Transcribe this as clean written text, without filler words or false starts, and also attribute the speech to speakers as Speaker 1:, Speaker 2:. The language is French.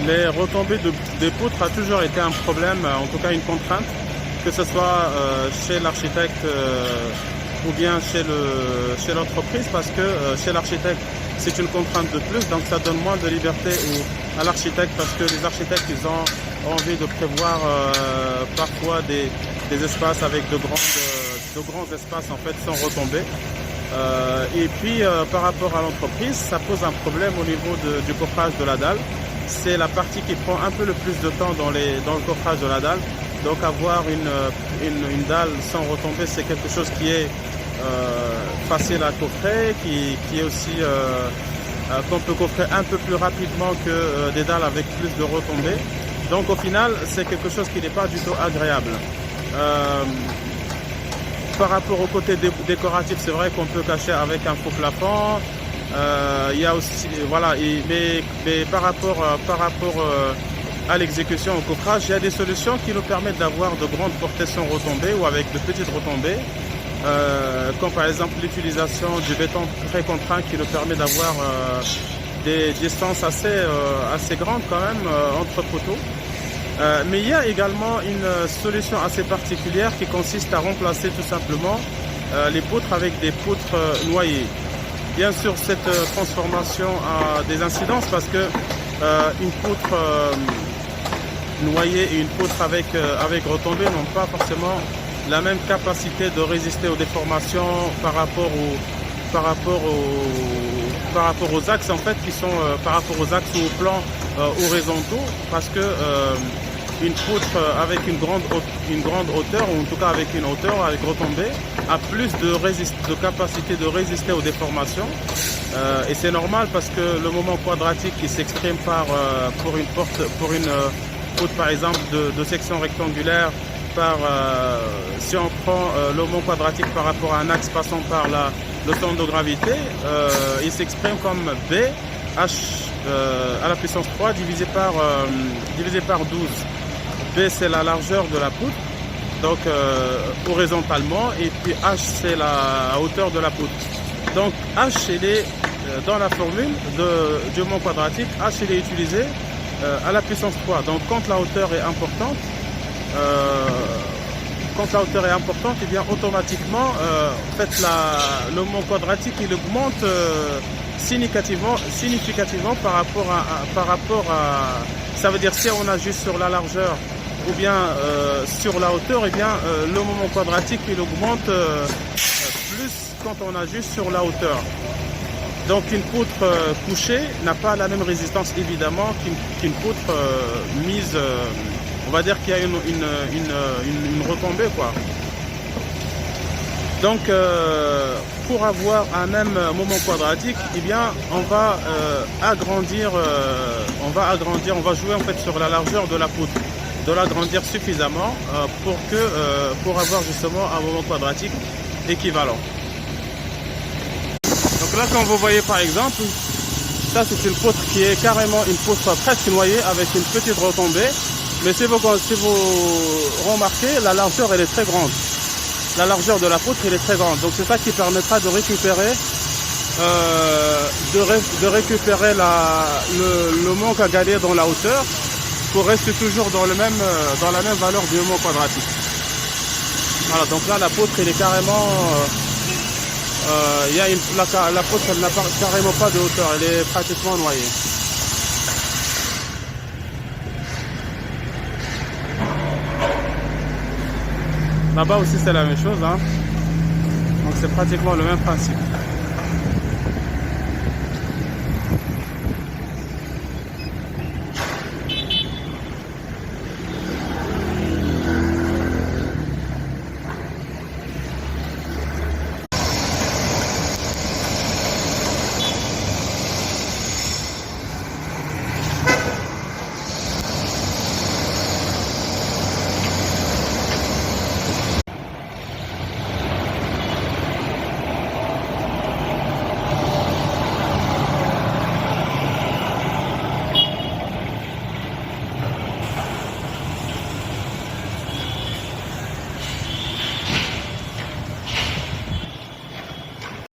Speaker 1: les retombées des poutres a toujours été un problème, en tout cas une contrainte, que ce soit chez l'architecte ou bien chez l'entreprise, parce que chez l'architecte c'est une contrainte de plus, donc ça donne moins de liberté à l'architecte, parce que les architectes ils ont envie de prévoir parfois des espaces avec de grands espaces en fait sans retomber. Et puis par rapport à l'entreprise, ça pose un problème au niveau du coffrage de la dalle. C'est la partie qui prend un peu le plus de temps dans le coffrage de la dalle. Donc avoir une dalle sans retomber, c'est quelque chose qui est facile à coffrer, qui est aussi qu'on peut coffrer un peu plus rapidement que des dalles avec plus de retombées. Donc au final, c'est quelque chose qui n'est pas du tout agréable. Par rapport au côté décoratif, c'est vrai qu'on peut cacher avec un faux plafond. Il y a aussi, voilà, mais par rapport à l'exécution, au coffrage, il y a des solutions qui nous permettent d'avoir de grandes portées sans retombées ou avec de petites retombées, comme par exemple l'utilisation du béton très contraint qui nous permet d'avoir des distances assez grandes quand même entre poteaux. Mais il y a également une solution assez particulière qui consiste à remplacer tout simplement les poutres avec des poutres noyées. Bien sûr, cette transformation a des incidences parce que une poutre noyée et une poutre avec retombée n'ont pas forcément la même capacité de résister aux déformations par rapport aux axes en fait qui sont par rapport aux axes ou aux plans horizontaux, parce que une poutre avec une grande hauteur, ou en tout cas avec une hauteur avec retombée, a plus de capacité de résister aux déformations, et c'est normal parce que le moment quadratique qui s'exprime pour une poutre par exemple de section rectangulaire, si on prend le moment quadratique par rapport à un axe passant par le centre de gravité, il s'exprime comme B H à la puissance 3 divisé par 12. B c'est la largeur de la poutre, donc horizontalement, et puis H c'est la hauteur de la poutre. Donc H il est dans la formule du moment quadratique, H il est utilisé à la puissance 3. Donc quand la hauteur est importante, et bien automatiquement en fait le moment quadratique il augmente significativement par rapport à ça veut dire si on ajuste sur la largeur ou bien sur la hauteur, et bien le moment quadratique il augmente plus quand on ajuste sur la hauteur. Donc une poutre couchée n'a pas la même résistance évidemment qu'une poutre mise, on va dire qu'il y a une retombée quoi. Donc pour avoir un même moment quadratique, eh bien on va agrandir, on va jouer en fait sur la largeur de la poutre, de l'agrandir suffisamment pour avoir justement un moment quadratique équivalent. Donc là, comme vous voyez par exemple, ça c'est une poutre qui est carrément une poutre presque noyée avec une petite retombée. Mais si vous remarquez, la largeur elle est très grande. La largeur de la poutre elle est très grande. Donc c'est ça qui permettra de récupérer le manque à gagner dans la hauteur pour rester toujours dans la même valeur du moment quadratique. Voilà, donc là la poutre elle est carrément la poutre elle n'a carrément pas de hauteur, elle est pratiquement noyée. Là-bas aussi c'est la même chose, hein. Donc c'est pratiquement le même principe.